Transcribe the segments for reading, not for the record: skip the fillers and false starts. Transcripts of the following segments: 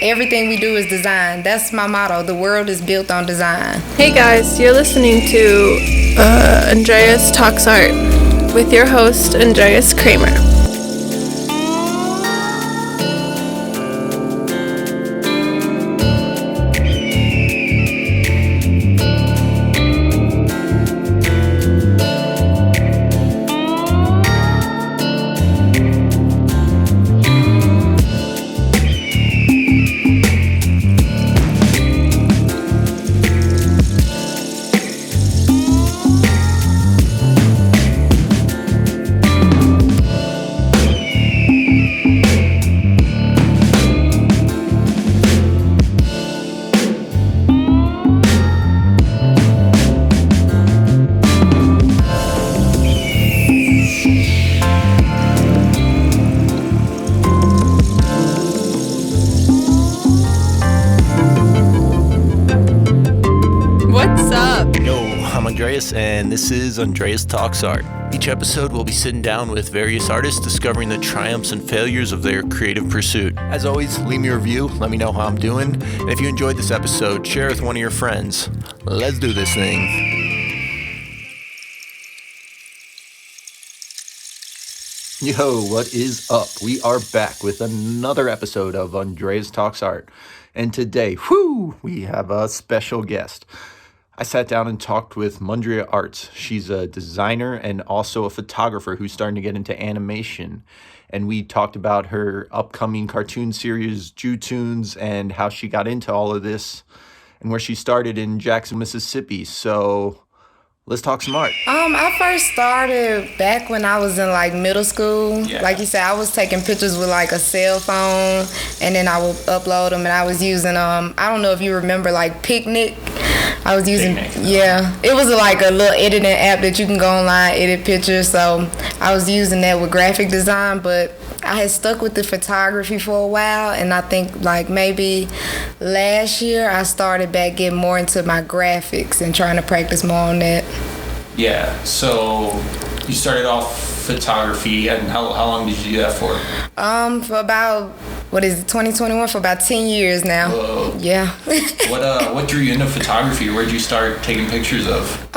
everything we do is design. That's my motto. The world is built on design. Hey guys, you're listening to Andreas Talks Art with your host, Andreas Kramer. And this is Andreas Talks Art. Each episode we'll be sitting down with various artists discovering the triumphs and failures of their creative pursuit. As always, leave me a review, let me know how I'm doing, and if you enjoyed this episode, share with one of your friends. Let's do this thing. Yo, what is up? We are back with another episode of Andreas Talks Art. And today, we have a special guest. I sat down and talked with Mundria Arts. She's a designer and also a photographer who's starting to get into animation. And we talked about her upcoming cartoon series, Jutoons, and how she got into all of this and where she started in Jackson, Mississippi. So let's talk some art. I first started back when I was in middle school. Yeah. Like you said, I was taking pictures with a cell phone, and then I would upload them. And I was using I don't know if you remember Picnic. I was using it was a little editing app that you can go online, edit pictures. So I was using that with graphic design, but I had stuck with the photography for a while, and I think maybe last year I started back getting more into my graphics and trying to practice more on that. Yeah, so you started off photography, and how long did you do that for? For about 2021, for about 10 years now. Whoa. Yeah. What drew you into photography? Where'd you start taking pictures of?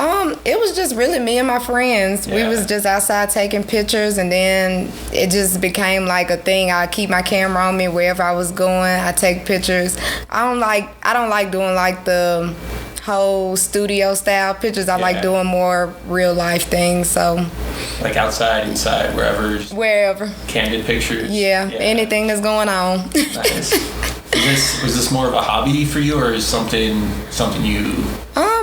It was just really me and my friends. Yeah. We was just outside taking pictures, and then it just became a thing. I keep my camera on me wherever I was going. I take pictures. I don't like doing the whole studio style pictures. I like doing more real life things. So outside, inside, wherever candid pictures. Yeah, anything that's going on. Nice. Was this more of a hobby for you, or is something you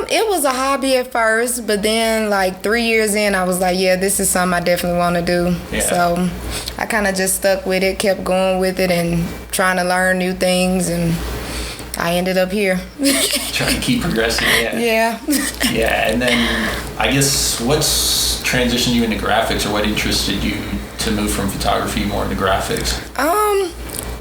it was a hobby at first, but then 3 years in, I was this is something I definitely want to do. Yeah. So I kind of just stuck with it, kept going with it, and trying to learn new things, and I ended up here. Trying to keep progressing. Yeah. Yeah, and then I guess what's transitioned you into graphics, or what interested you to move from photography more into graphics?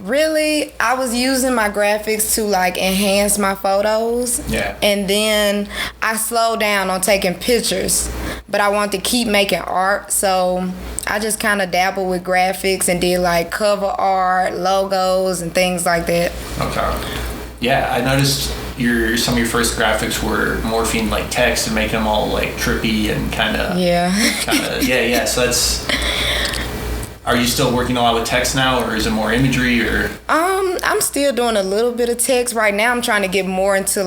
Really, I was using my graphics to enhance my photos. Yeah. And then I slowed down on taking pictures, but I wanted to keep making art, so I just kind of dabbled with graphics and did cover art, logos, and things like that. Okay. Yeah, I noticed some of your first graphics were morphing text and making them all trippy and kind of. Yeah. So that's. Are you still working a lot with text now, or is it more imagery, or? I'm still doing a little bit of text right now. I'm trying to get more into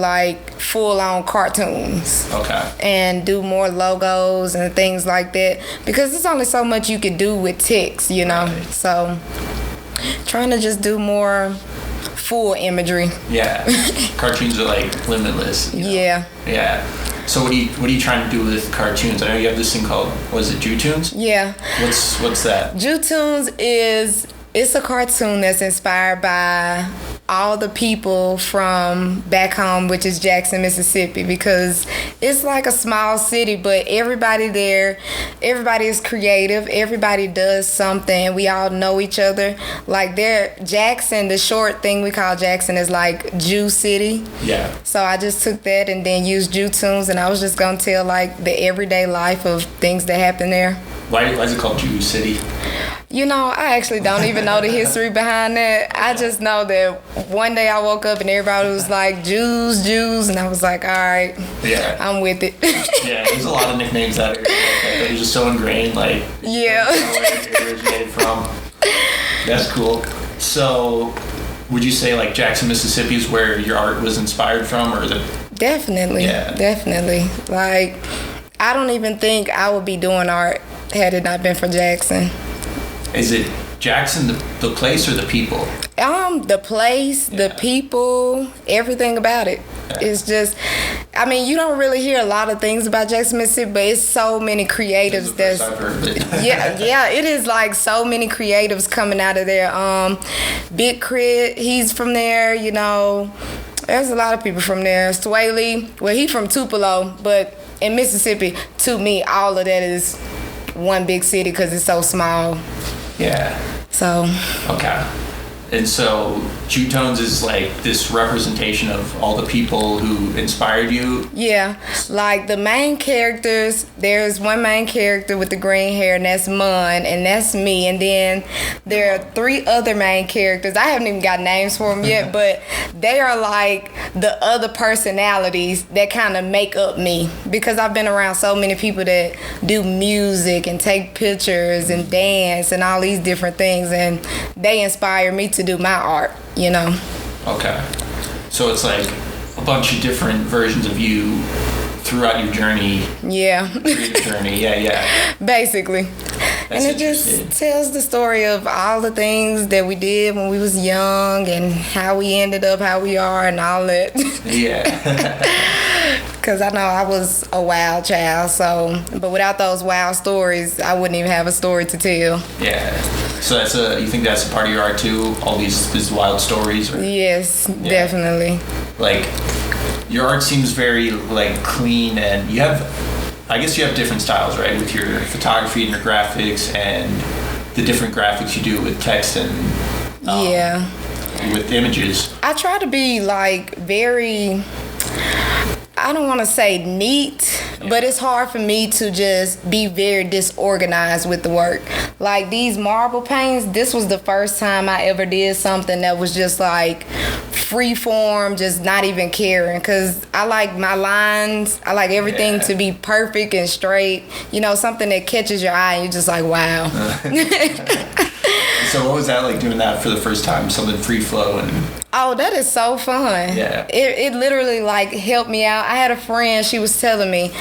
full-on cartoons. Okay. And do more logos and things like that, because there's only so much you can do with text, Right. So trying to just do more full imagery. Yeah. Cartoons are limitless. Yeah. Yeah. So what are you trying to do with cartoons? I know you have this thing called, was it Jutoons? Yeah. What's that? Jutoons it's a cartoon that's inspired by all the people from back home, which is Jackson, Mississippi, because it's a small city, but everybody there, everybody is creative, everybody does something, we all know each other. Jackson, the short thing we call Jackson is Jew City. Yeah. So I just took that and then used Jutoons, and I was just gonna tell the everyday life of things that happen there. Why is it called Jew City? I actually don't even know the history behind that. I just know that one day I woke up and everybody was like, Jews, and I was like, all right, I'm with it. Yeah, there's a lot of nicknames that are just so ingrained, like, yeah. where it originated from. That's cool. So, would you say, like, Jackson, Mississippi is where your art was inspired from, or is it? Definitely, definitely. Like, I don't even think I would be doing art had it not been for Jackson. Is it Jackson, the place, or the people? The place, the people, everything about it. Yeah. It's just, you don't really hear a lot of things about Jackson, Mississippi, but it's so many creatives that's I've heard of it. yeah, it is like so many creatives coming out of there. Big Crit, he's from there, There's a lot of people from there. Sway Lee, well, he from Tupelo, but in Mississippi, to me, all of that is one big city because it's so small. Yeah. So. Okay. And so Jute Tones is like this representation of all the people who inspired you? Yeah. Like the main characters, there's one main character with the green hair, and that's Mun, and that's me. And then there are 3 other main characters. I haven't even got names for them yet, but they are like the other personalities that kind of make up me, because I've been around so many people that do music and take pictures and dance and all these different things, and they inspire me to do my art, Okay. So it's like a bunch of different versions of you throughout your journey. Yeah. Creative journey, yeah. Basically. That's and it just tells the story of all the things that we did when we was young and how we ended up how we are and all that. Yeah. Because I know I was a wild child, but without those wild stories, I wouldn't even have a story to tell. Yeah. So you think that's a part of your art too? All these wild stories? Or? Yes, definitely. Like, your art seems very like clean, and I guess you have different styles, right? With your photography and your graphics and the different graphics you do with text and with images. I try to be like very, I don't want to say neat, but it's hard for me to just be very disorganized with the work. Like these marble paintings, this was the first time I ever did something that was just like free form, just not even caring, because I like my lines, I like everything to be perfect and straight, something that catches your eye and you're just like, wow. So what was that like, doing that for the first time, something free flow? Oh, that is so fun. Yeah. It literally like helped me out. I had a friend, she was telling me,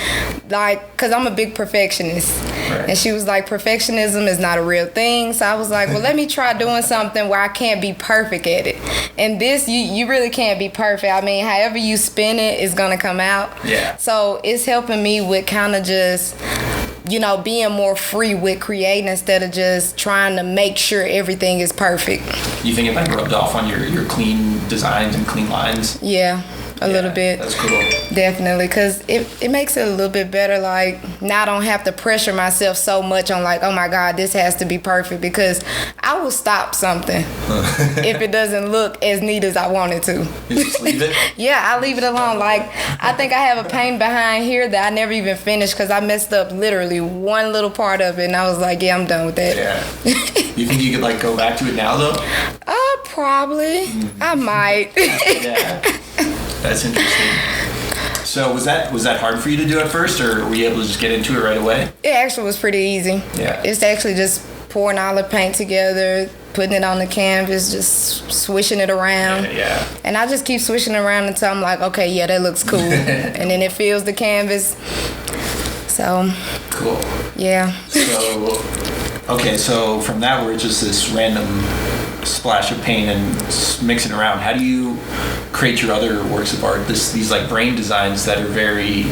like, because I'm a big perfectionist. Right. And she was like, perfectionism is not a real thing. So I was like, well, let me try doing something where I can't be perfect at it. And this, you really can't be perfect. However you spin it, it's going to come out. Yeah. So it's helping me with kind of just, being more free with creating instead of just trying to make sure everything is perfect. You think it like rubbed off on your clean designs and clean lines? Yeah. A little bit. That's cool. Definitely, because it makes it a little bit better. Like, now I don't have to pressure myself so much on like, oh my God, this has to be perfect, because I will stop something if it doesn't look as neat as I want it to. You just leave it? Yeah, I leave it alone. Like, I think I have a paint behind here that I never even finished because I messed up literally one little part of it, and I was like, yeah, I'm done with that. Yeah. You think you could like go back to it now though? Probably. I might. Yeah. That's interesting. So was that hard for you to do at first, or were you able to just get into it right away? It actually was pretty easy. Yeah. It's actually just pouring all the paint together, putting it on the canvas, just swishing it around. Yeah. And I just keep swishing it around until I'm like, okay, yeah, that looks cool. And then it fills the canvas. So. Cool. Yeah. So from that, we're just this random splash of paint and mixing around. How do you create your other works of art? These like brain designs that are very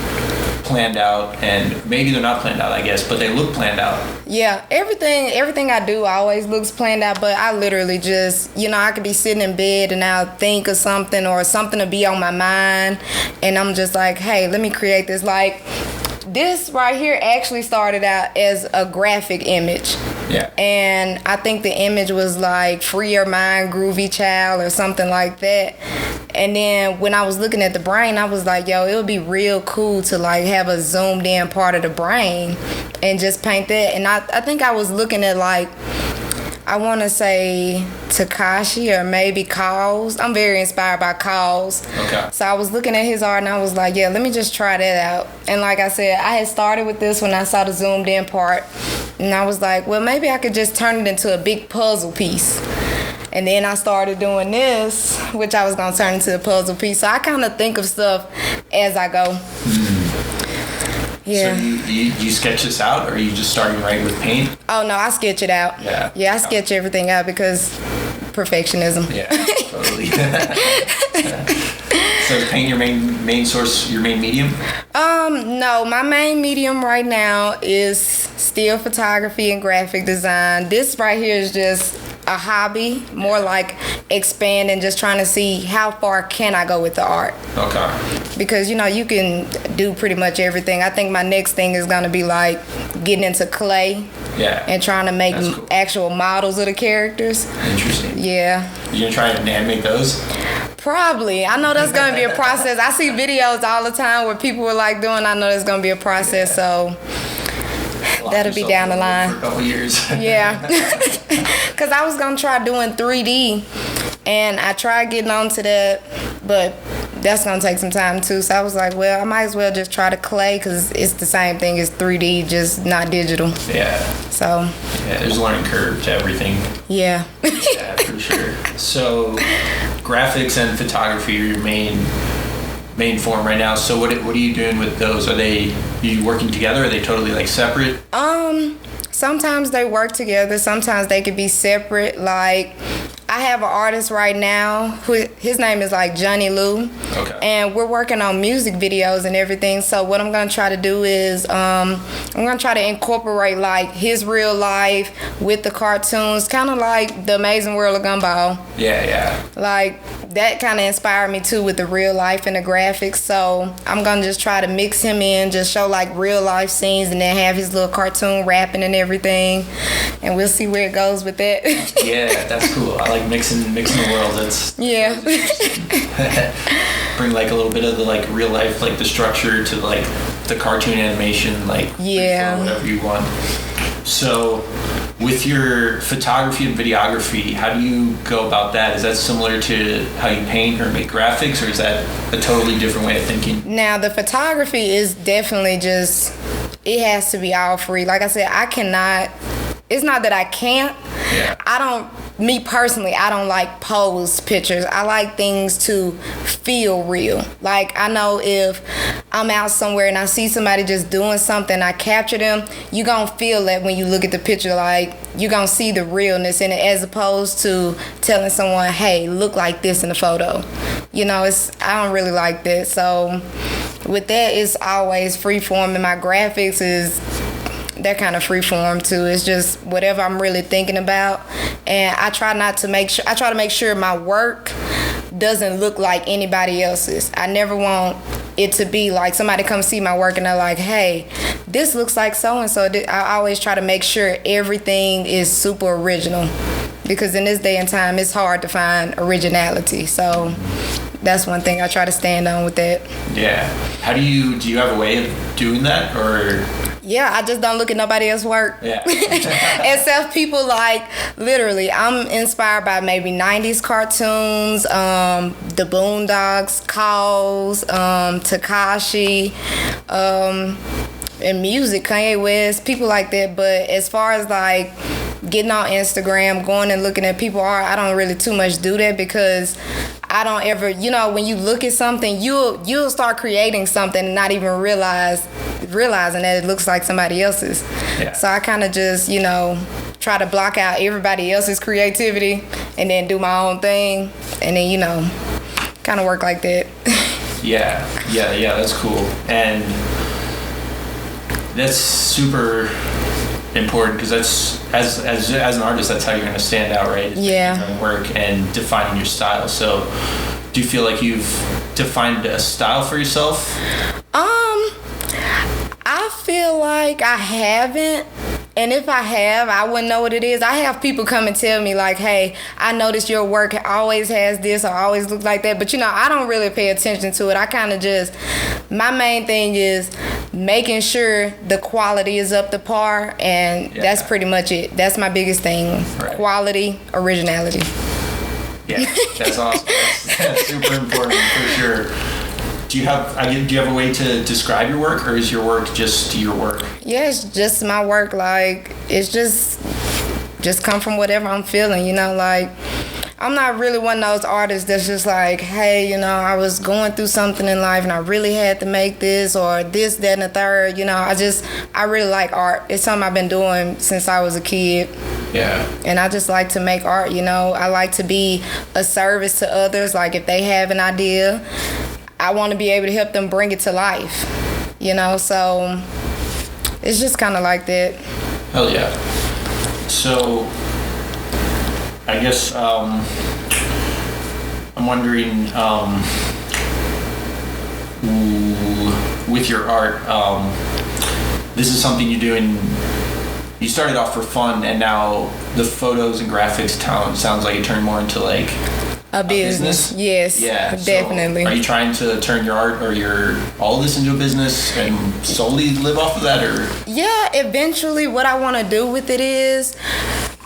planned out, and maybe they're not planned out, I guess, but they look planned out. Yeah, everything I do always looks planned out, but I literally just, I could be sitting in bed and I'll think of something or something to be on my mind, and I'm just like, hey, let me create this. Like, this right here actually started out as a graphic image. Yeah. And I think the image was like Free Your Mind, Groovy Child, or something like that. And then when I was looking at the brain, I was like, yo, it would be real cool to like have a zoomed in part of the brain and just paint that. And I think I was looking at like I want to say Takashi or maybe Cause. I'm very inspired by Cause. Okay. So I was looking at his art and I was like, yeah, let me just try that out. And like I said, I had started with this when I saw the zoomed in part. And I was like, well, maybe I could just turn it into a big puzzle piece. And then I started doing this, which I was going to turn into a puzzle piece. So I kind of think of stuff as I go. Yeah. So you sketch this out, or are you just starting right with paint? Oh, no, I sketch it out. Yeah. Yeah, I sketch everything out because perfectionism. Yeah, totally. So is paint your main source, your main medium? No, my main medium right now is still photography and graphic design. This right here is just a hobby, more like expanding, just trying to see how far can I go with the art. Okay. Because, you know, you can do pretty much everything. I think my next thing is going to be like getting into clay. Yeah. And trying to make cool. Actual models of the characters. Interesting. Yeah. You gonna try and animate those? Probably. I know that's going to be a process. I see videos all the time where people are like doing, I know there's going to be a process, so that'll be down the line. For a couple years. Yeah. Because I was going to try doing 3D, and I tried getting onto that, but that's going to take some time too. So I was like, well, I might as well just try the clay because it's the same thing as 3D, just not digital. Yeah. So. Yeah, there's a learning curve to everything. Yeah. Yeah, for sure. So graphics and photography are your main form right now. So what are you doing with those? Are you working together? Are they totally like separate? Sometimes they work together. Sometimes they could be separate. Like, I have an artist right now who his name is like Johnny Lou. Okay. And we're working on music videos and everything. So what I'm gonna try to do is I'm gonna try to incorporate like his real life with the cartoons, kind of like The Amazing World of Gumball. Yeah. Like that kind of inspired me too with the real life and the graphics. So I'm gonna just try to mix him in, just show like real life scenes, and then have his little cartoon rapping and everything. And we'll see where it goes with that. Yeah, that's cool. I like mixing the world. That's yeah. Bring like a little bit of the like real life, like the structure to like the cartoon animation, like yeah, whatever you want. So with your photography and videography, how do you go about that? Is that similar to how you paint or make graphics, or is that a totally different way of thinking? Now the photography is definitely just, it has to be all free. Like I said, I cannot, it's not that I can't. Yeah. Me personally, I don't like pose pictures. I like things to feel real. Like, I know if I'm out somewhere and I see somebody just doing something, I capture them, you gonna feel that when you look at the picture. Like, you gonna see the realness in it, as opposed to telling someone, hey, look like this in the photo. You know, I don't really like that. So with that, it's always free form, and my graphics they're kind of free form too. It's just whatever I'm really thinking about, and I try to make sure my work doesn't look like anybody else's. I never want it to be like somebody come see my work and they're like, hey, this looks like so and so. I always try to make sure everything is super original, because in this day and time it's hard to find originality. So that's one thing I try to stand on with that. Yeah. How do you have a way of doing that, or? Yeah, I just don't look at nobody else's work. Yeah. Except people like, literally, I'm inspired by maybe 90s cartoons, the Boondocks, Cause, Takashi, and music, Kanye West, people like that. But as far as like getting on Instagram, going and looking at people's art, I don't really too much do that, because I don't ever, when you look at something, you'll start creating something and not even realizing that it looks like somebody else's. Yeah. So I kind of just, try to block out everybody else's creativity and then do my own thing, and then, kind of work like that. Yeah, that's cool. And that's super important, because that's as an artist, that's how you're going to stand out, right? Yeah. Your own work and defining your style. So do you feel like you've defined a style for yourself? I feel like I haven't, And if I have, I wouldn't know what it is. I have people come and tell me like, hey, I noticed your work always has this or always looks like that. But, I don't really pay attention to it. I kind of just, my main thing is making sure the quality is up to par. And that's pretty much it. That's my biggest thing. Right. Quality, originality. Yeah, that's awesome. That's super important for sure. Do you have a way to describe your work, or is your work just your work? Yeah, it's just my work. Like, it's just come from whatever I'm feeling, like, I'm not really one of those artists that's just like, hey, I was going through something in life and I really had to make this or this, that, and the third. I really like art. It's something I've been doing since I was a kid. Yeah. And I just like to make art, I like to be a service to others. Like, if they have an idea, I want to be able to help them bring it to life, so it's just kind of like that. Hell yeah. So I guess I'm wondering, with your art, this is something you do you started off for fun, and now the photos and graphics sounds like it turned more into like a business. Yes, yeah, definitely. So are you trying to turn your art or all this into a business and solely live off of that, or? Yeah, eventually what I want to do with it is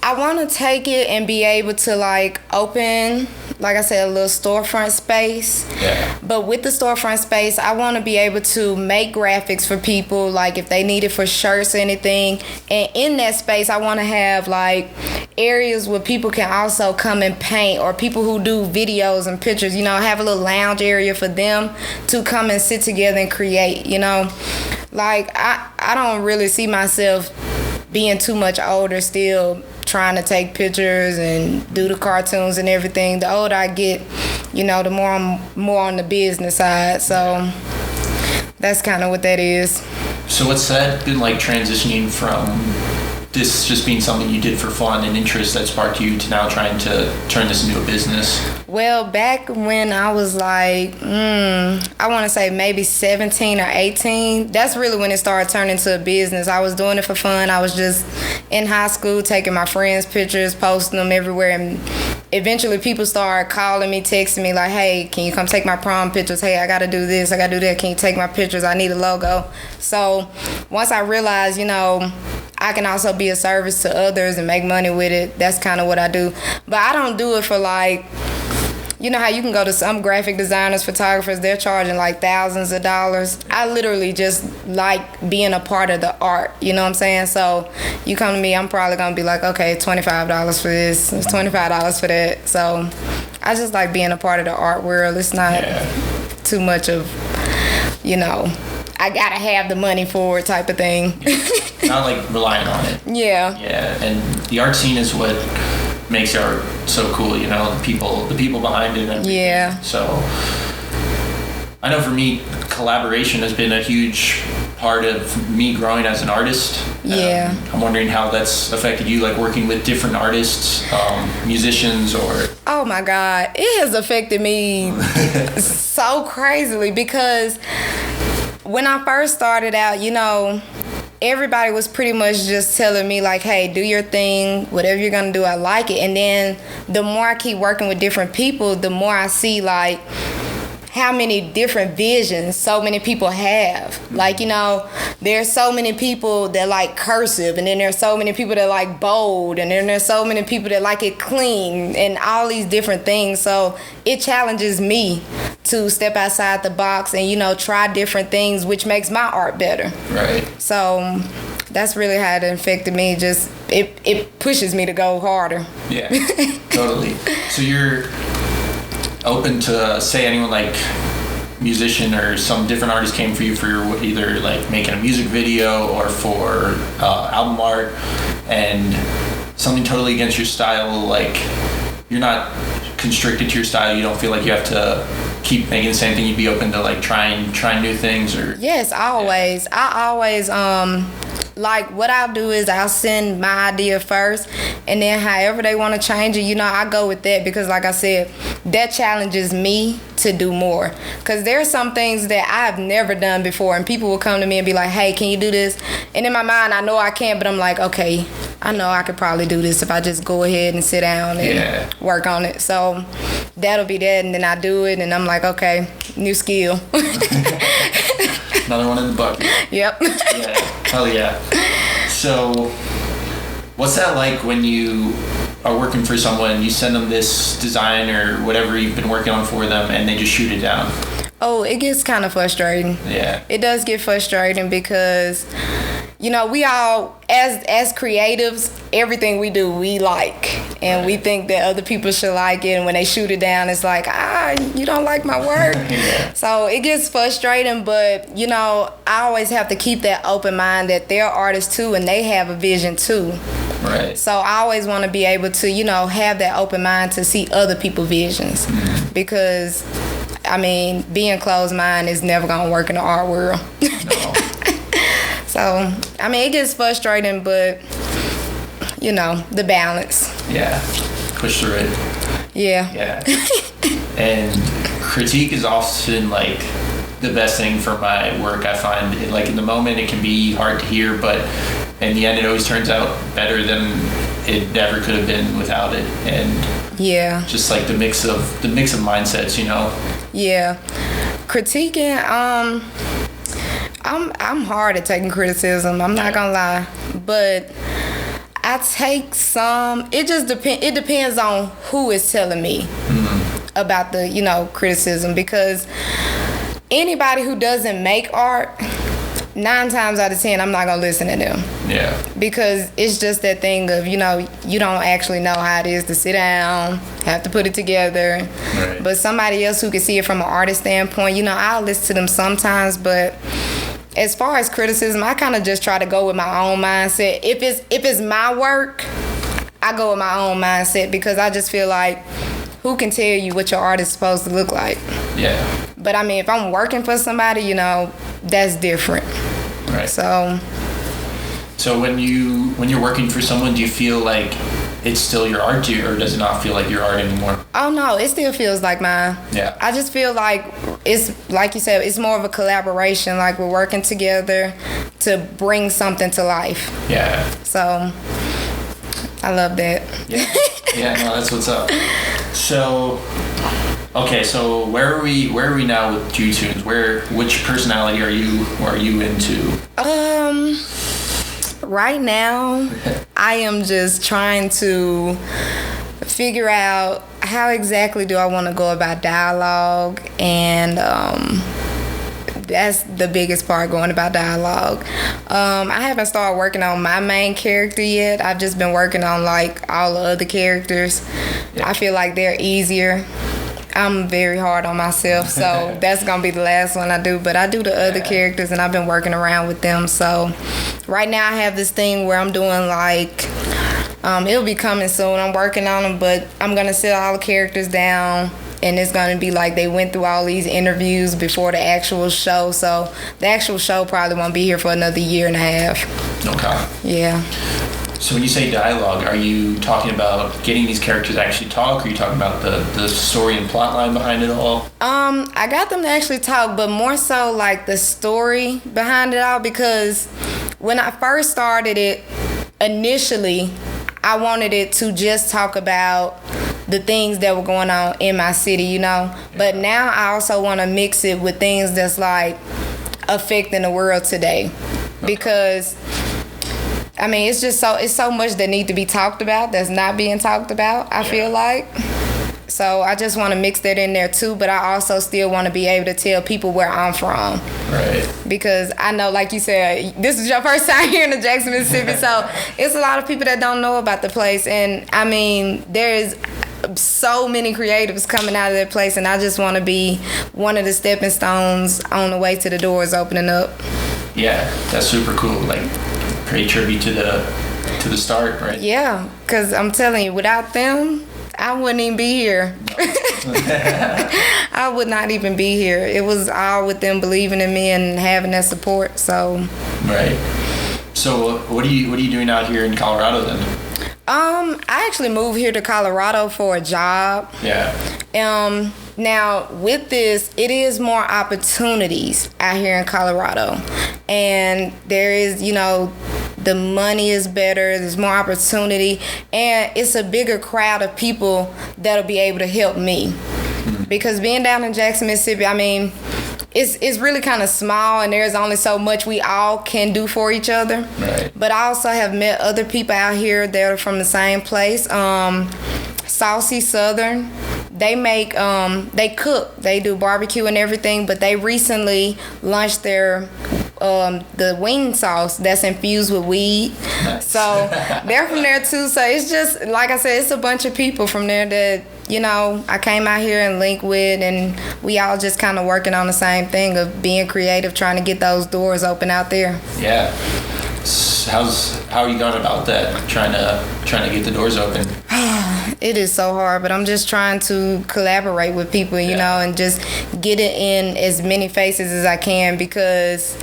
I want to take it and be able to like open, like I said, a little storefront space. Yeah. But with the storefront space, I want to be able to make graphics for people, like if they need it for shirts or anything. And in that space, I want to have like areas where people can also come and paint, or people who do videos and pictures, have a little lounge area for them to come and sit together and create, Like, I don't really see myself being too much older still trying to take pictures and do the cartoons and everything. The older I get, the more I'm more on the business side. So that's kind of what that is. So what's that been like, transitioning from this just being something you did for fun and interest that sparked you to now trying to turn this into a business? Well, back when I was like, I want to say maybe 17 or 18, that's really when it started turning into a business. I was doing it for fun. I was just in high school taking my friends' pictures, posting them everywhere, and eventually people started calling me, texting me like, hey, can you come take my prom pictures? Hey, I got to do this, I got to do that. Can you take my pictures? I need a logo. So once I realized, I can also be a service to others and make money with it, that's kind of what I do. But I don't do it for like, how you can go to some graphic designers, photographers, they're charging like thousands of dollars. I literally just like being a part of the art, you know what I'm saying? So you come to me, I'm probably going to be like, okay, $25 for this, $25 for that. So I just like being a part of the art world. It's not too much of, I got to have the money for it type of thing. Not like relying on it. Yeah. Yeah, and the art scene is what makes art so cool, the people behind it and everything. Yeah. So I know for me, collaboration has been a huge part of me growing as an artist. Yeah. I'm wondering how that's affected you, like working with different artists, musicians, or... Oh my God, it has affected me so crazily, because when I first started out, everybody was pretty much just telling me like, hey, do your thing, whatever you're gonna do, I like it. And then the more I keep working with different people, the more I see like how many different visions so many people have. Like, there's so many people that like cursive, and then there's so many people that like bold, and then there's so many people that like it clean, and all these different things. So it challenges me to step outside the box and, try different things, which makes my art better. Right. So that's really how it affected me. Just, it pushes me to go harder. Yeah, totally. So you're open to, say, anyone like musician or some different artist came for you for either like making a music video or for album art, and something totally against your style, like you're not constricted to your style, you don't feel like you have to keep making the same thing, you'd be open to like trying new things? Or yes, always. Yeah. I always like what I'll do is I'll send my idea first, and then however they want to change it, I go with that, because like I said, that challenges me to do more. Because there's some things that I've never done before, and people will come to me and be like, hey, can you do this? And in my mind, I know I can, but I'm like, okay, I know I could probably do this if I just go ahead and sit down and work on it. So that'll be that, and then I do it, and I'm like, okay, new skill. Another one in the bucket. Yep. Yeah. Hell yeah. So what's that like when you are working for someone, you send them this design or whatever you've been working on for them, and they just shoot it down? Oh, it gets kind of frustrating. Yeah. It does get frustrating because, you know, we all, as creatives, everything we do, we like. And we think that other people should like it. And when they shoot it down, it's like, you don't like my work. Yeah. So it gets frustrating. But, you know, I always have to keep that open mind that they're artists too and they have a vision too. Right. So I always want to be able to, you know, have that open mind to see other people's visions. Mm-hmm. Because, I mean, being closed-minded is never going to work in the art world. No. So, I mean, it gets frustrating, but, you know, the balance. Yeah. Push through it. Yeah. Yeah. And critique is often, like, the best thing for my work. I find, like, in the moment, it can be hard to hear, but in the end, it always turns out better than it never could have been without it. And yeah, just like the mix of mindsets, you know. Yeah, critiquing. I'm hard at taking criticism. I'm not gonna lie, but I take some. It just depends. It depends on who is telling me about the, you know, criticism, because anybody who doesn't make art, 9 times out of 10, I'm not gonna listen to them. Yeah. Because it's just that thing of, you know, you don't actually know how it is to sit down, have to put it together. Right. But somebody else who can see it from an artist standpoint, you know, I'll listen to them sometimes. But as far as criticism, I kind of just try to go with my own mindset. If it's my work, I go with my own mindset, because I just feel like, who can tell you what your art is supposed to look like? Yeah. But I mean, if I'm working for somebody, you know, that's different. Right. So when you're working for someone, do you feel like it's still your art, or does it not feel like your art anymore? Oh no, it still feels like mine. Yeah. I just feel like it's, like you said, it's more of a collaboration. Like, we're working together to bring something to life. Yeah. So I love that. Yeah. Yeah. No, that's what's up. So, okay. So where are we now with Q-Tunes? Which personality are you into? Right now, I am just trying to figure out how exactly do I want to go about dialogue, and that's the biggest part, going about dialogue. I haven't started working on my main character yet. I've just been working on, like, all the other characters. Yeah. I feel like they're easier. I'm very hard on myself, so that's gonna be the last one I do. But I do the other characters, and I've been working around with them. So right now I have this thing where I'm doing, like, it'll be coming soon. I'm working on them, but I'm gonna sit all the characters down, and it's gonna be like they went through all these interviews before the actual show. So the actual show probably won't be here for another 1.5 years. Okay. Yeah. So when you say dialogue, are you talking about getting these characters to actually talk, or are you talking about the story and plot line behind it all? I got them to actually talk, but more so like the story behind it all, because when I first started it, initially, I wanted it to just talk about the things that were going on in my city, you know? But now I also want to mix it with things that's, like, affecting the world today. Because I mean, it's so much that need to be talked about that's not being talked about, I feel like. So I just want to mix that in there too, but I also still want to be able to tell people where I'm from. Right. Because I know, like you said, this is your first time here in Jackson, Mississippi, so it's a lot of people that don't know about the place. And I mean, there is so many creatives coming out of that place, and I just want to be one of the stepping stones on the way to the doors opening up. Yeah, that's super cool. Like, pay tribute to the start, right? Yeah, because I'm telling you, without them, I wouldn't even be here. I would not even be here. It was all with them believing in me and having that support. So. Right. So what are you doing out here in Colorado then? I actually moved here to Colorado for a job. Yeah. Now, with this, it is more opportunities out here in Colorado. And there is, the money is better, there's more opportunity, and it's a bigger crowd of people that'll be able to help me. Because being down in Jackson, Mississippi, it's really kind of small, and there's only so much we all can do for each other. Right. But I also have met other people out here that are from the same place. Saucy Southern, they make, they cook, they do barbecue and everything, but they recently launched their the wing sauce that's infused with weed. Nice. So they're from there too. So it's just, like I said, it's a bunch of people from there that, I came out here and linked with, and we all just kind of working on the same thing of being creative, trying to get those doors open out there. Yeah. How are you going about that? Trying to get the doors open? It is so hard, but I'm just trying to collaborate with people, and just get it in as many faces as I can, because,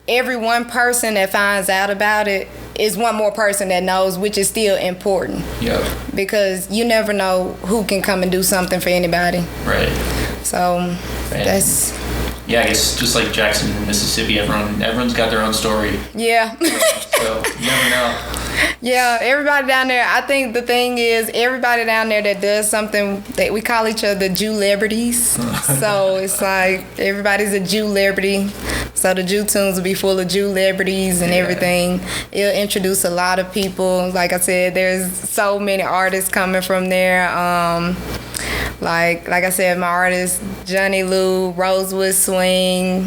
every one person that finds out about it is one more person that knows, which is still important. Yep. Because you never know who can come and do something for anybody. Right. So that's... Yeah, I guess just like Jackson, Mississippi, everyone's got their own story. Yeah. So you never know. Yeah, everybody down there, I think the thing is, everybody down there that does something, that we call each other Jew-lebrities. So it's like everybody's a Jew-lebrity. So the Jew tunes will be full of Jew-lebrities and everything. It'll introduce a lot of people. Like I said, there's so many artists coming from there. Like I said, my artist, Johnny Lou, Rosewood Swing.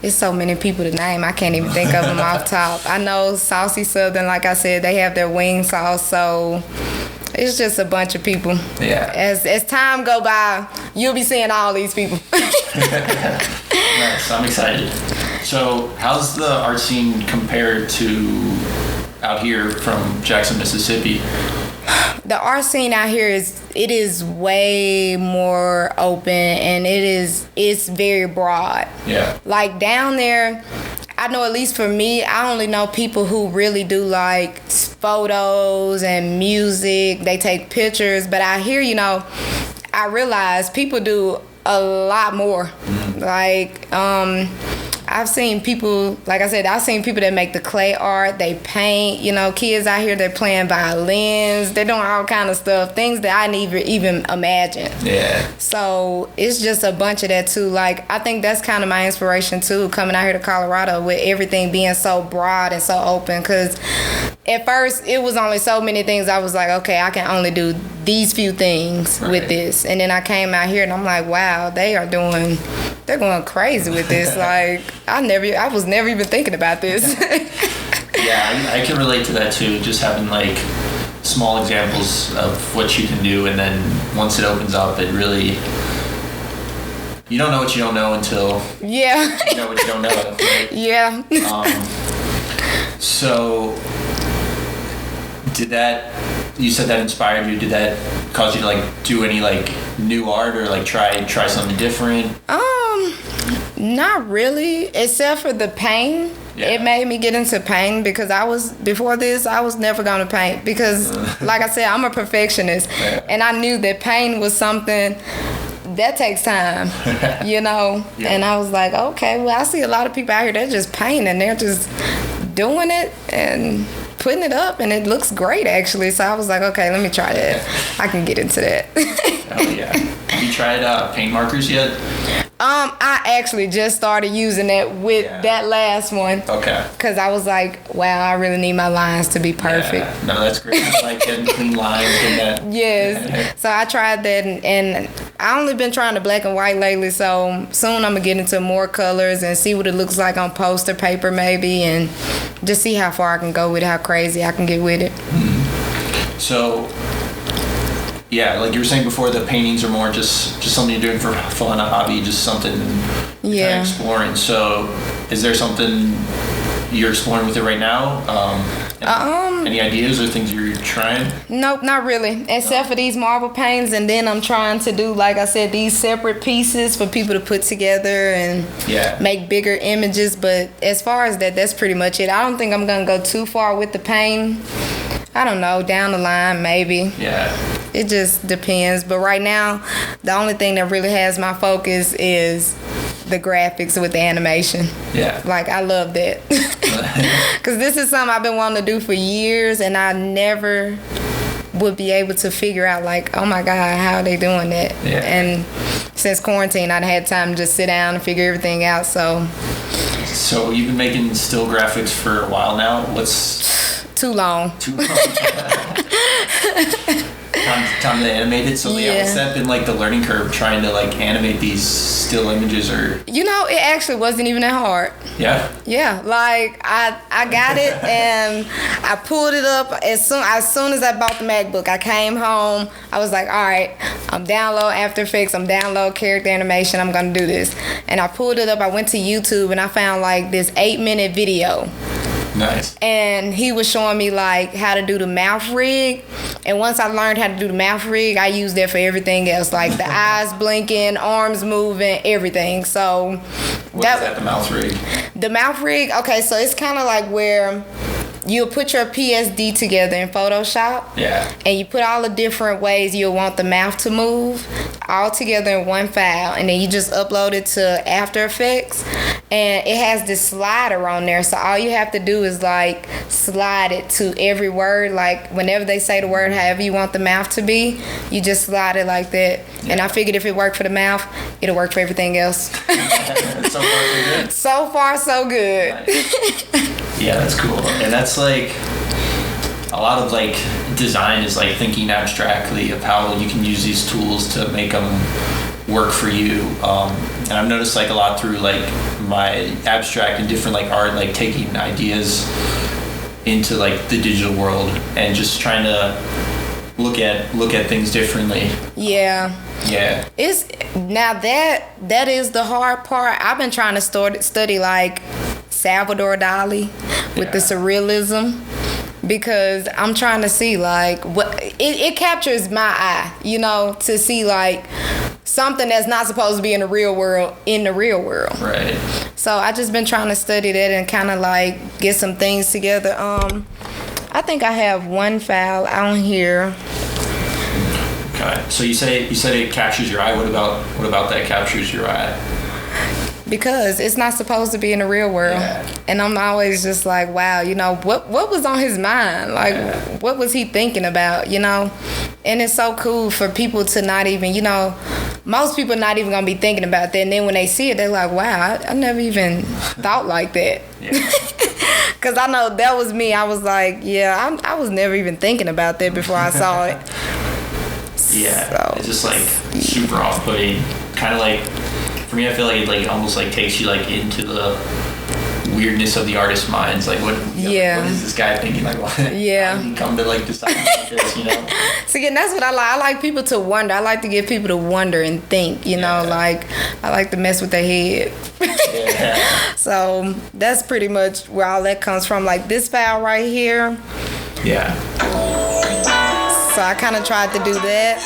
There's so many people to name. I can't even think of them off top. I know Saucy Southern, like I said, they have their wing sauce. So it's just a bunch of people. Yeah. As time go by, you'll be seeing all these people. Nice. I'm excited. So how's the art scene compared to out here from Jackson, Mississippi? The art scene out here is way more open, and it's very broad. Yeah. Like down there, I know, at least for me, I only know people who really do like photos and music. They take pictures, but out here, I realize people do a lot more. Mm-hmm. Like, I've seen people, like I said, I've seen people that make the clay art, they paint, kids out here, they're playing violins, they're doing all kind of stuff, things that I never even imagined. Yeah. So it's just a bunch of that too. Like, I think that's kind of my inspiration too, coming out here to Colorado with everything being so broad and so open, because at first it was only so many things I was like, okay, I can only do these few things with this. And then I came out here and I'm like, wow, they're going crazy with this. Like, I was never even thinking about this. Yeah, I can relate to that too. Just having like small examples of what you can do, and then once it opens up, it really, you don't know what you don't know until you know what you don't know. Right? Yeah. So you said that inspired you? Did that cause you to like do any like new art or like try something different? Not really, except for the paint. Yeah. It made me get into painting, because before this I was never gonna paint, because like I said, I'm a perfectionist. Yeah. And I knew that painting was something that takes time, Yeah. And I was like, okay, well, I see a lot of people out here that just paint, and they're just doing it and putting it up, and it looks great actually. So I was like, okay, let me try that. I can get into that. Hell yeah. Have you tried paint markers yet? I actually just started using that with that last one. Okay. Because I was like, wow, I really need my lines to be perfect. Yeah. No, that's great. Like getting clean lines and that. Yes. So I tried that, and I only been trying to black and white lately, so soon I'm going to get into more colors and see what it looks like on poster paper maybe, and just see how far I can go with it, how crazy I can get with it. Mm-hmm. So, yeah, like you were saying before, the paintings are more just something you're doing for fun, a hobby, just something you're kind of exploring. So, is there something you're exploring with it right now? Any ideas or things you're trying? Nope, not really. Except for these marble paintings, and then I'm trying to do, like I said, these separate pieces for people to put together and make bigger images. But as far as that's pretty much it. I don't think I'm gonna go too far with the painting. I don't know, down the line, maybe. Yeah. It just depends. But right now, the only thing that really has my focus is the graphics with the animation. Yeah. Like, I love that. Because this is something I've been wanting to do for years, and I never would be able to figure out, like, oh my God, how are they doing that? Yeah. And since quarantine, I'd had time to just sit down and figure everything out, so you've been making still graphics for a while now. What's too long. Time to animate it. So yeah. What's that been like, the learning curve trying to like animate these still images? Or it actually wasn't even that hard. Yeah, like I got it and I pulled it up as soon as I bought the MacBook. I came home, I was like, all right, I'm download After Effects, I'm download character animation, I'm gonna do this. And I pulled it up, I went to YouTube and I found like this 8-minute video. Nice. And he was showing me like how to do the mouth rig. And once I learned how to do the mouth rig, I used that for everything else, like the eyes blinking, arms moving, everything. So what is that, the mouth rig? The mouth rig, okay, so it's kind of like where you'll put your PSD together in Photoshop. Yeah. And you put all the different ways you'll want the mouth to move all together in one file. And then you just upload it to After Effects. And it has this slider on there. So all you have to do is like slide it to every word. Like whenever they say the word, however you want the mouth to be, you just slide it like that. Yeah. And I figured if it worked for the mouth, it'll work for everything else. So far, so good. So far, so good. Nice. Yeah, that's cool. And that's like a lot of like design is like thinking abstractly of how you can use these tools to make them work for you. And I've noticed like a lot through like my abstract and different like art, like taking ideas into like the digital world and just trying to look at things differently. Yeah. Yeah. It's now that is the hard part. I've been trying to study like Salvador Dali with the surrealism, because I'm trying to see like what it captures my eye, to see like something that's not supposed to be in the real world. Right. So I just been trying to study that and kind of like get some things together. I think I have one file on here. Okay. So you said it captures your eye. What about that captures your eye? Because it's not supposed to be in the real world. Yeah. And I'm always just like, wow, what was on his mind? Like, what was he thinking about, And it's so cool for people to not even, most people not even going to be thinking about that. And then when they see it, they're like, wow, I never even thought like that. Because I know that was me. I was like, yeah, I was never even thinking about that before I saw it. Yeah, so, it's just like super off-putting. Kind of like, for me, I feel like it almost like takes you like into the weirdness of the artist's minds. Like what is this guy thinking? Like what? Yeah. How did he come to like decide like this? See, and that's what I like. I like people to wonder. I like to get people to wonder and think. Like I like to mess with their head. Yeah. So that's pretty much where all that comes from. Like this file right here. Yeah. So I kind of tried to do that.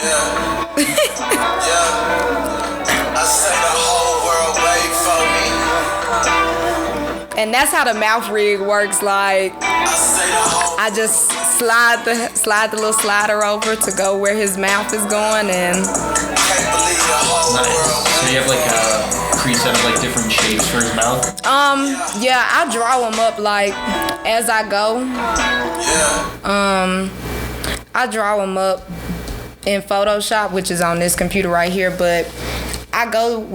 I say the whole world wait for me. And that's how the mouth rig works. Like I just slide the little slider over to go where his mouth is going, and nice. So you have like a preset of like different shapes for his mouth? Yeah, I draw them up like as I go. I draw them up in Photoshop, which is on this computer right here, but I go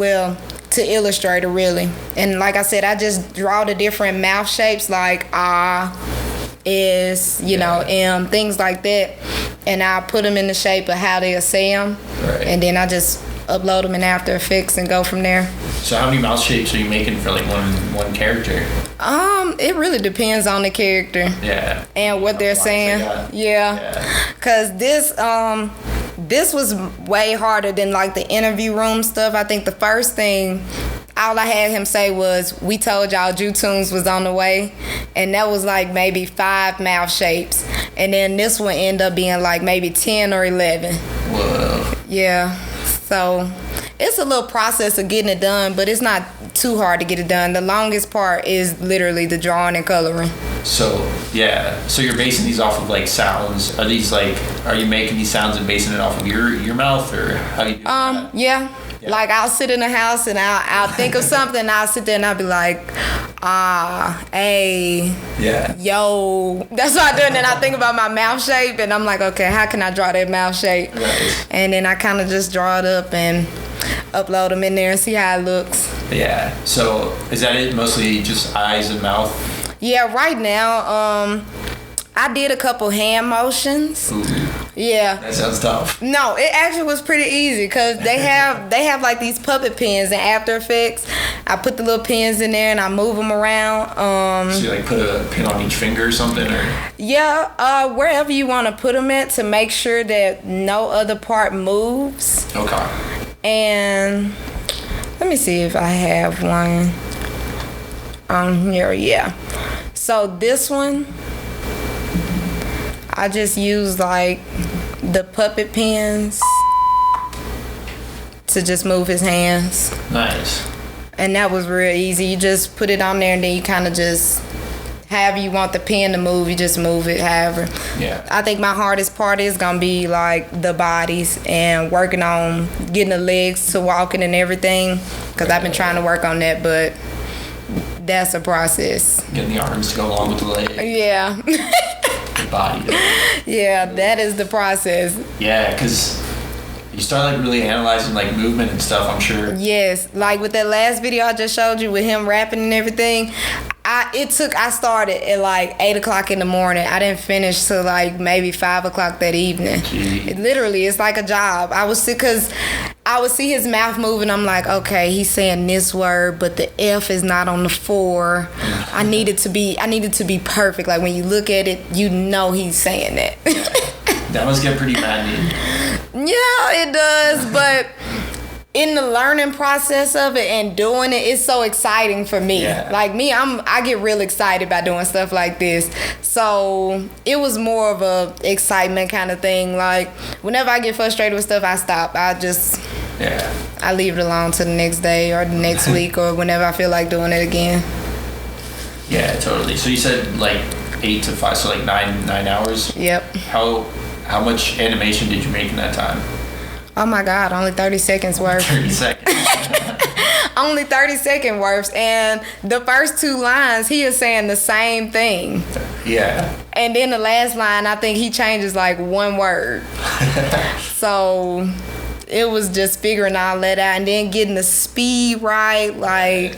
to Illustrator really. And like I said, I just draw the different mouth shapes like is, M, things like that. And I put them in the shape of how they'll say them. Right. And then I just upload them in After Effects and go from there. So how many mouth shapes are you making for like one character? It really depends on the character. Yeah. And what they're saying. Yeah. Cause this was way harder than like the interview room stuff. I think the first thing all I had him say was, we told y'all Jutunes was on the way. And that was like maybe 5 mouth shapes. And then this one ended up being like maybe 10 or 11. Whoa. Yeah. So it's a little process of getting it done, but it's not too hard to get it done. The longest part is literally the drawing and coloring. So you're basing these off of like sounds. Are you making these sounds and basing it off of your mouth, or how do you do that? Yeah. Like I'll sit in the house and I'll think of something and I'll sit there and I'll be like, yo. That's what I do. And then I think about my mouth shape and I'm like, okay, how can I draw that mouth shape? Right. And then I kind of just draw it up and upload them in there and see how it looks. Yeah. So is that it? Mostly just eyes and mouth? Yeah, right now, I did a couple hand motions. Ooh. Yeah. That sounds tough. No, it actually was pretty easy because they have like these puppet pins in After Effects. I put the little pins in there and I move them around. So you like put a pin on each finger or something, or? Yeah, wherever you want to put them at to make sure that no other part moves. Okay. And let me see if I have one here. Yeah. So this one, I just use like the puppet pins to just move his hands. Nice. And that was real easy. You just put it on there and then you kind of just, however you want the pen to move, you just move it however. Yeah. I think my hardest part is going to be like the bodies and working on getting the legs to walking and everything. Because I've been trying to work on that, but that's a process. Getting the arms to go along with the leg. Yeah. The body. Yeah, that is the process. Yeah, because you start like really analyzing like movement and stuff, I'm sure. Yes, like with that last video I just showed you with him rapping and everything, I started at like 8 o'clock in the morning. I didn't finish till like maybe 5 o'clock that evening. It's like a job. I would see his mouth moving. I'm like, okay, he's saying this word, but the F is not on the 4. I need it to be perfect. Like when you look at it, you know he's saying that. That must get pretty maddening. Yeah, it does, but in the learning process of it and doing it, it's so exciting for me. Yeah. Like me, I get real excited by doing stuff like this. So it was more of a excitement kind of thing. Like whenever I get frustrated with stuff, I stop. I leave it alone till the next day or the next week or whenever I feel like doing it again. Yeah, totally. So you said like 8 to 5, so like 9 hours? Yep. How much animation did you make in that time? Oh my God, only 30 seconds worth. 30 seconds. Only 30 second worth. And the first 2 lines, he is saying the same thing. Yeah. And then the last line, I think he changes like one word. So it was just figuring all that out and then getting the speed right. Like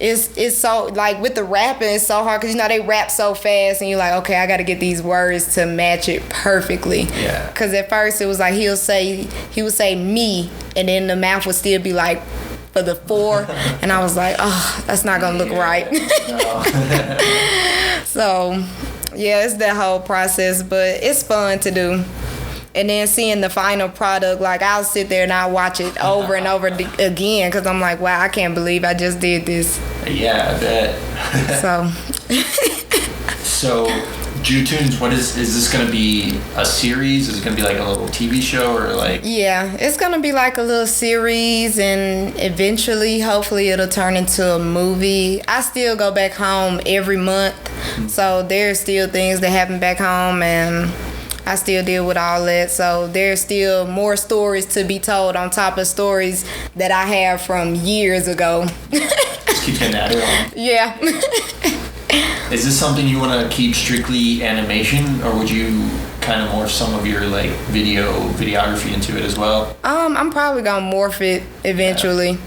it's so, like with the rapping, it's so hard because, you know, they rap so fast and you're like, okay, I got to get these words to match it perfectly. Yeah. Because at first it was like he would say me and then the mouth would still be like for the 4 and I was like, oh, that's not going to look right. So, yeah, it's that whole process, but it's fun to do. And then seeing the final product, like I'll sit there and I'll watch it over and over again because I'm like, wow, I can't believe I just did this. Yeah, I bet. So, Jutunes, what is this going to be a series? Is it going to be like a little TV show or like? Yeah, it's going to be like a little series and eventually, hopefully it'll turn into a movie. I still go back home every month. So there's still things that happen back home and I still deal with all that. So there's still more stories to be told on top of stories that I have from years ago. Just keep getting added on. Yeah. Is this something you want to keep strictly animation, or would you kind of morph some of your like videography into it as well? I'm probably gonna morph it eventually. Yeah.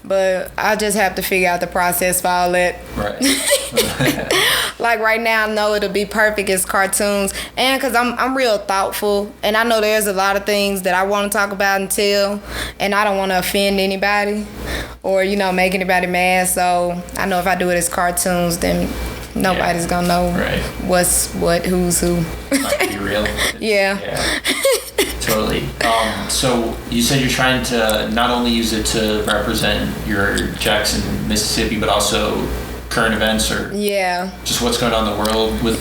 But I just have to figure out the process for all that. Right. Like right now, I know it'll be perfect as cartoons, and because I'm real thoughtful, and I know there's a lot of things that I want to talk about and tell, and I don't want to offend anybody, or make anybody mad. So I know if I do it as cartoons, then nobody's gonna know what's what, who's who. Might be real. Yeah. Totally. So you said you're trying to not only use it to represent your Jackson, Mississippi, but also current events or just what's going on in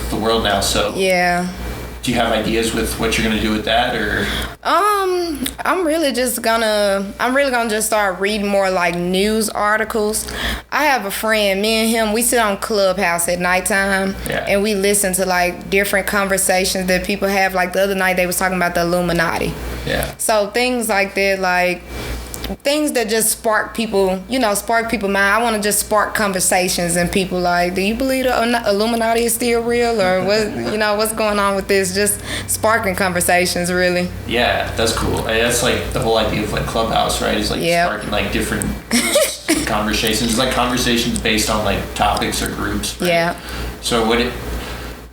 the world now. So do you have ideas with what you're gonna do with that, or? I'm really gonna just start reading more like news articles. I have a friend, me and him, we sit on Clubhouse at nighttime, and we listen to like different conversations that people have. Like the other night, they was talking about the Illuminati. Yeah. So things like that, like things that just spark people mind. I want to just spark conversations and people like, do you believe the Illuminati is still real, or what? What's going on with this? Just sparking conversations, really. Yeah, that's cool. That's like the whole idea of like Clubhouse, right? It's like sparking like different conversations. It's like conversations based on like topics or groups. Right? Yeah. So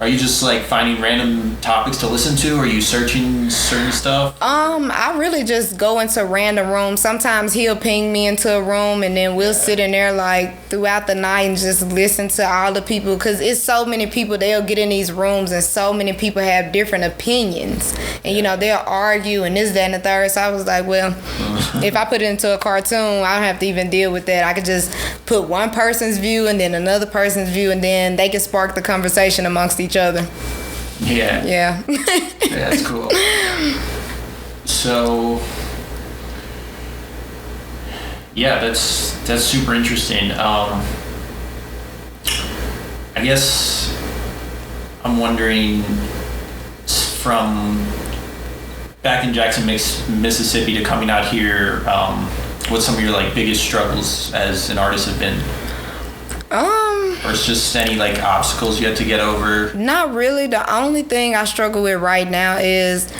are you just like finding random topics to listen to? Or are you searching certain stuff? I really just go into random rooms. Sometimes he'll ping me into a room, and then we'll sit in there like throughout the night and just listen to all the people, because it's so many people. They'll get in these rooms and so many people have different opinions, and they'll argue and this, that, and the third. So I was like, well, if I put it into a cartoon, I don't have to even deal with that. I could just put one person's view and then another person's view, and then they can spark the conversation amongst each other. Yeah. Yeah. Yeah, that's cool. So, yeah, that's super interesting. I guess I'm wondering, from back in Jackson, Mississippi, to coming out here, what some of your like biggest struggles as an artist have been? Or it's just any like obstacles you had to get over? Not really. The only thing I struggle with right now is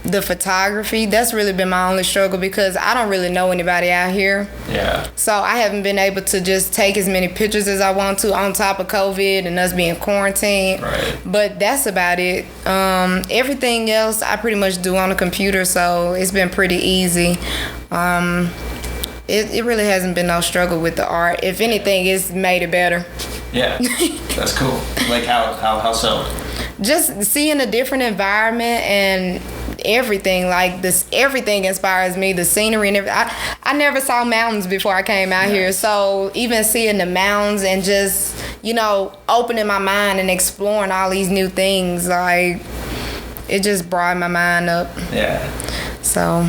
the photography. That's really been my only struggle, because I don't really know anybody out here. Yeah. So I haven't been able to just take as many pictures as I want to, on top of COVID and us being quarantined. Right. But that's about it. Everything else I pretty much do on the computer, so it's been pretty easy. It really hasn't been no struggle with the art. If anything, it's made it better. Yeah, that's cool. Like how so? Just seeing a different environment and everything. Like this, everything inspires me. The scenery and everything. I never saw mountains before I came out here, so even seeing the mountains and just opening my mind and exploring all these new things, like it just brought my mind up. Yeah. So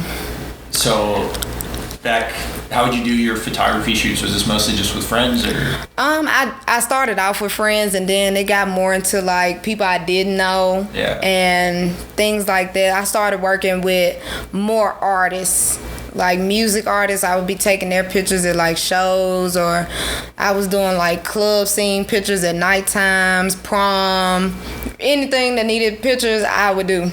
back, how would you do your photography shoots? Was this mostly just with friends, or? I started off with friends, and then it got more into like people I didn't know, and things like that. I started working with more artists, like music artists. I would be taking their pictures at like shows, or I was doing like club scene pictures at night times, prom, anything that needed pictures, I would do.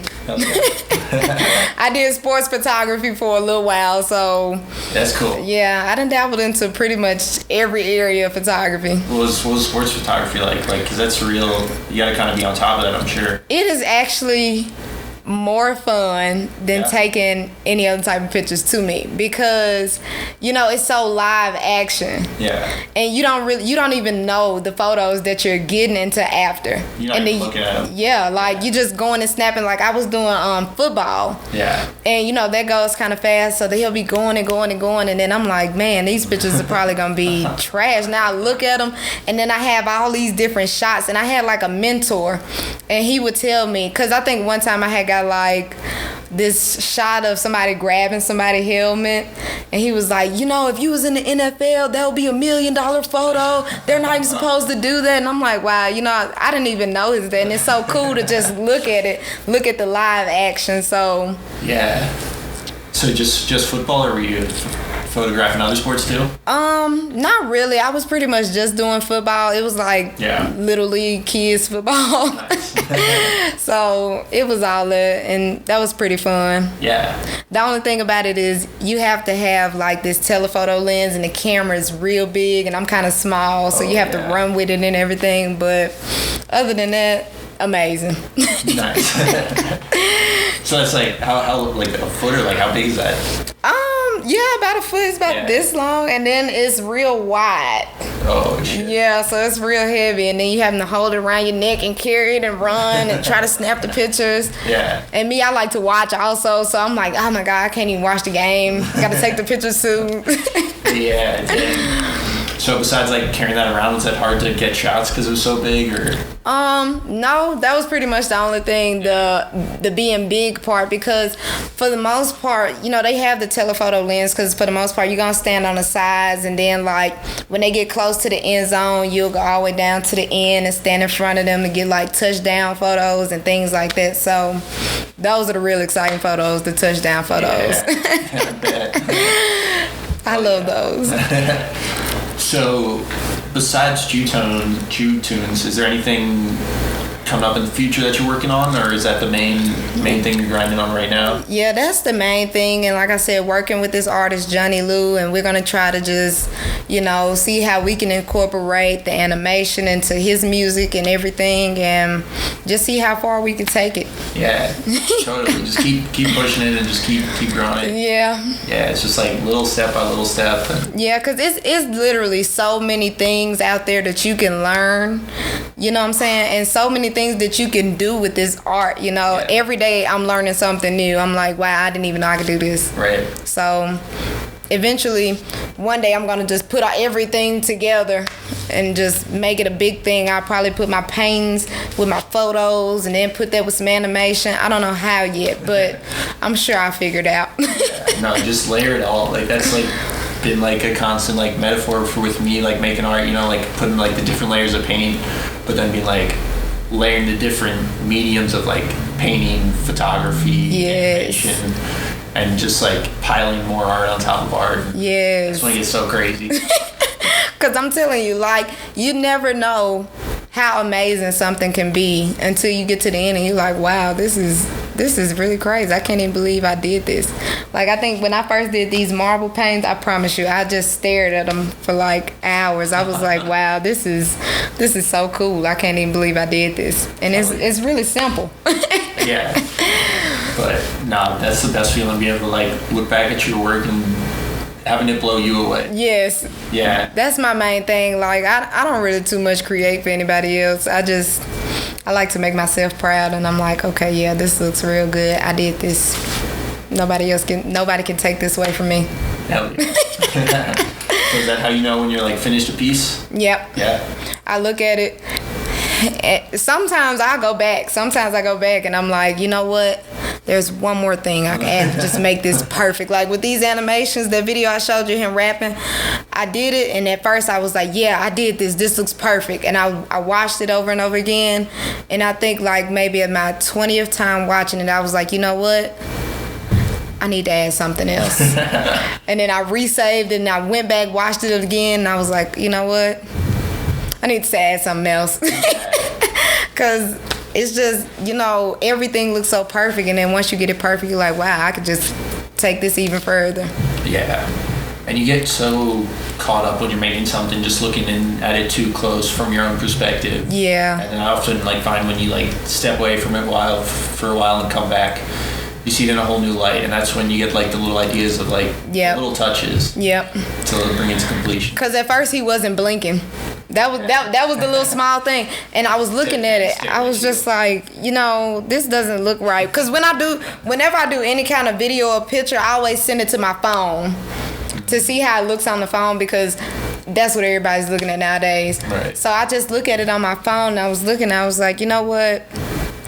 I did sports photography for a little while, so that's cool. Yeah, I done dabbled into pretty much every area of photography. What was sports photography like? Because that's real. You got to kind of be on top of that, I'm sure. It is actually more fun than taking any other type of pictures to me, because it's so live action. Yeah. And you don't even know the photos that you're getting into after. You're not even looking at them. Yeah, like you just going and snapping. Like I was doing football. Yeah. And that goes kind of fast, so he'll be going and going and going, and then I'm like, man, these pictures are probably gonna be trash. Now I look at them, and then I have all these different shots, and I had like a mentor, and he would tell me, because I think one time I had got like this shot of somebody grabbing somebody's helmet, and he was like, if you was in the NFL, that would be $1 million photo. They're not even supposed to do that. And I'm like, wow, I didn't even notice that. And it's so cool to just look at it, look at the live action. So yeah. So just football, or were you photographing other sports too? Not really. I was pretty much just doing football. It was like little league kids football. Nice. So it was all that, and that was pretty fun. Yeah. The only thing about it is you have to have like this telephoto lens, and the camera is real big, and I'm kind of small, so you have to run with it and everything. But other than that, amazing. Nice. So that's like how like a foot, or like how big is that? Yeah, about a foot. It's about this long, and then it's real wide. Oh shit. Yeah, so it's real heavy, and then you having to hold it around your neck and carry it and run and try to snap the pictures. Yeah. And me, I like to watch also, so I'm like, oh my god, I can't even watch the game. Got to take the pictures too. Yeah. Dang. So besides like carrying that around, was that hard to get shots because it was so big, or? No, that was pretty much the only thing, the being big part, because for the most part, you know, they have the telephoto lens, because for the most part, you're going to stand on the sides, and then like when they get close to the end zone, you'll go all the way down to the end and stand in front of them to get like touchdown photos and things like that. So those are the real exciting photos, the touchdown photos. Yeah. I love those. So, besides Jude Tunes, is there anything coming up in the future that you're working on, or is that the main thing you're grinding on right now? Yeah, that's the main thing. And like I said, working with this artist Johnny Lou, and we're gonna try to just, you know, see how we can incorporate the animation into his music and everything, and just see how far we can take it. Yeah, totally. Just keep pushing it and just keep growing it. Yeah. Yeah, it's just like little step by little step. Yeah, because it's literally so many things out there that you can learn, you know what I'm saying? And so many things that you can do with this art, you know. Yeah. Every day I'm learning something new. I'm like, wow, I didn't even know I could do this. Right. So eventually, one day I'm going to just put everything together and just make it a big thing. I'll probably put my paintings with my photos and then put that with some animation. I don't know how yet, but I'm sure I'll figure it out. Yeah, no, just layer it all. Like, that's like been like a constant like metaphor with me, like making art, you know, like putting like the different layers of painting, but then being like layering the different mediums of like painting, photography, animation, and just like piling more art on top of art. Yes. That's when it gets so crazy. Because I'm telling you, like, you never know how amazing something can be until you get to the end and you're like, wow, this is really crazy. I can't even believe I did this. Like, I think when I first did these marble paintings, I promise you, I just stared at them for like hours. I was like, wow, this is so cool. I can't even believe I did this. And it's really simple. Yeah. But no, that's the best feeling, being able to like look back at your work and having it blow you away. Yes. Yeah. That's my main thing. Like, I don't really too much create for anybody else. I like to make myself proud, and I'm like, okay, yeah, this looks real good. I did this. Nobody can take this away from me. Hell yeah. So is that how you know when you're like finished a piece? Yep. Yeah. I look at it. Sometimes I go back and I'm like, you know what? There's one more thing I can add to just make this perfect. Like with these animations, that video I showed you, him rapping, I did it, and at first I was like, yeah, I did this. This looks perfect. And I watched it over and over again, and I think like maybe at my 20th time watching it, I was like, you know what? I need to add something else. And then I resaved it, and I went back, watched it again, and I was like, you know what? I need to add something else. Because it's just, you know, everything looks so perfect, and then once you get it perfect, you're like, wow, I could just take this even further. Yeah. And you get so caught up when you're making something, just looking at it too close from your own perspective. Yeah. And then I often like find when you like step away from it for a while and come back, you see it in a whole new light, and that's when you get like the little ideas of like little touches. Yep. To bring it to completion. Because at first he wasn't blinking. That was the little small thing, and I was looking at it. I was just like, you know, this doesn't look right. Because whenever I do any kind of video or picture, I always send it to my phone to see how it looks on the phone, because that's what everybody's looking at nowadays. Right. So I just look at it on my phone, and I was like, you know what?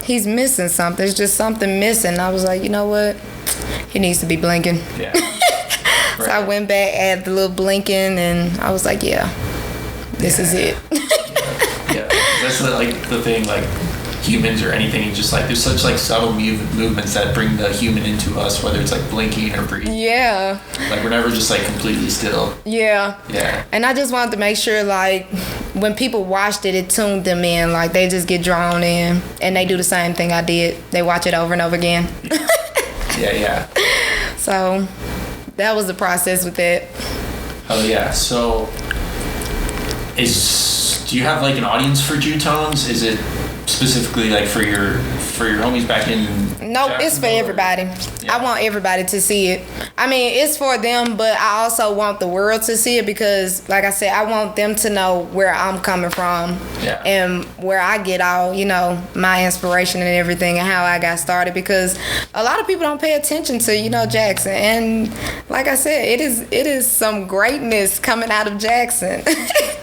He's missing something. There's just something missing. I was like, you know what? He needs to be blinking. Yeah. So I went back, added the little blinking, and I was like, yeah. This is it. Yeah, that's the thing. Like humans or anything, just like there's such like subtle movements that bring the human into us, whether it's like blinking or breathing. Yeah. Like we're never just like completely still. Yeah. Yeah. And I just wanted to make sure like when people watched it, it tuned them in. Like they just get drawn in, and they do the same thing I did. They watch it over and over again. Yeah. So that was the process with that. Oh yeah. So. Do you have like an audience for Jude Tones? Is it specifically like for your for your homies back in? No, it's for everybody. Yeah. I want everybody to see it. I mean, it's for them, but I also want the world to see it because, like I said, I want them to know where I'm coming from and where I get all, my inspiration and everything and how I got started, because a lot of people don't pay attention to, Jackson. And like I said, it is some greatness coming out of Jackson.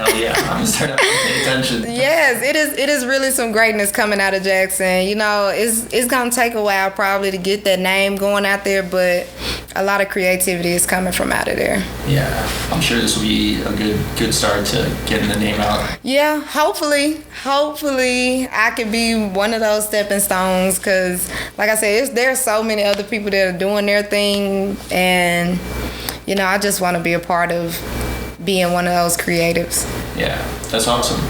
Oh yeah, I'm starting to pay attention. Yes, it is really some greatness coming out of Jackson. It's gonna take a while probably to get that name going out there, but a lot of creativity is coming from out of there. Yeah, I'm sure this will be a good start to getting the name out. Yeah, hopefully I could be one of those stepping stones, because like I said, there's so many other people that are doing their thing, and I just want to be a part of being one of those creatives. Yeah, that's awesome.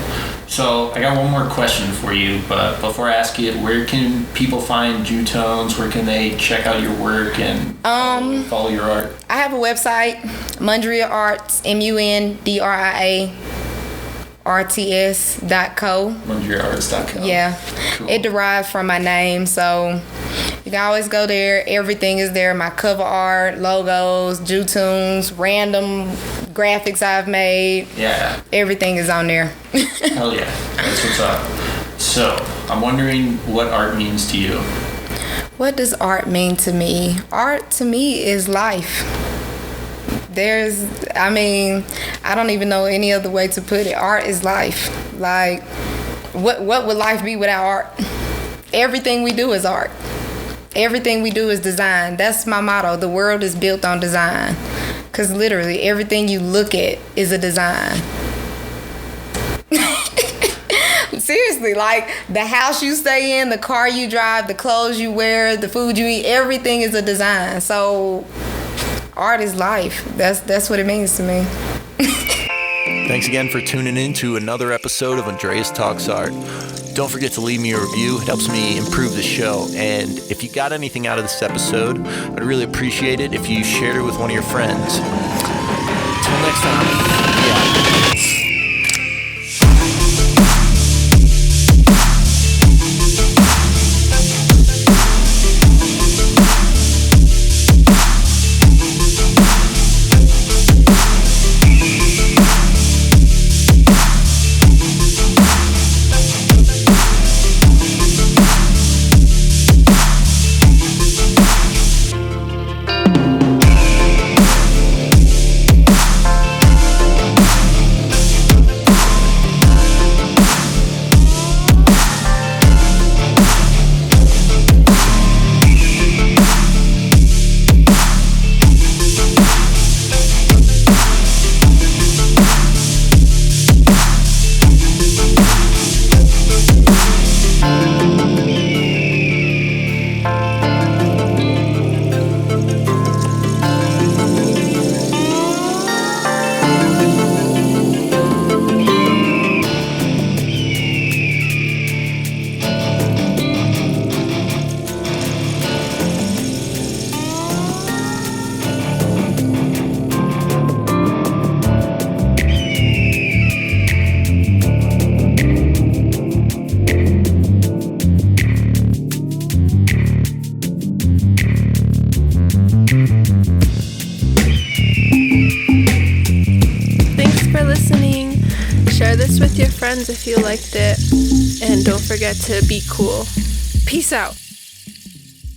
So I got one more question for you, but before I ask it, where can people find Jutones? Where can they check out your work and follow your art? I have a website, Mundria Arts, MUNDRIA RTS.co. MundriaArts.co. Yeah. Cool. It derived from my name, so you can always go there. Everything is there. My cover art, logos, Jutones, random graphics I've made. Yeah. Everything is on there. Hell yeah. That's what's up. So, I'm wondering what art means to you. What does art mean to me? Art to me is life. I don't even know any other way to put it. Art is life. Like, what would life be without art? Everything we do is art. Everything we do is design. That's my motto. The world is built on design. Because literally, everything you look at is a design. Seriously, like the house you stay in, the car you drive, the clothes you wear, the food you eat, everything is a design. So art is life. That's what it means to me. Thanks again for tuning in to another episode of Andreas Talks Art. Don't forget to leave me a review. It helps me improve the show. And if you got anything out of this episode, I'd really appreciate it if you shared it with one of your friends. Until next time. Yeah. Share this with your friends if you liked it, and don't forget to be cool. Peace out.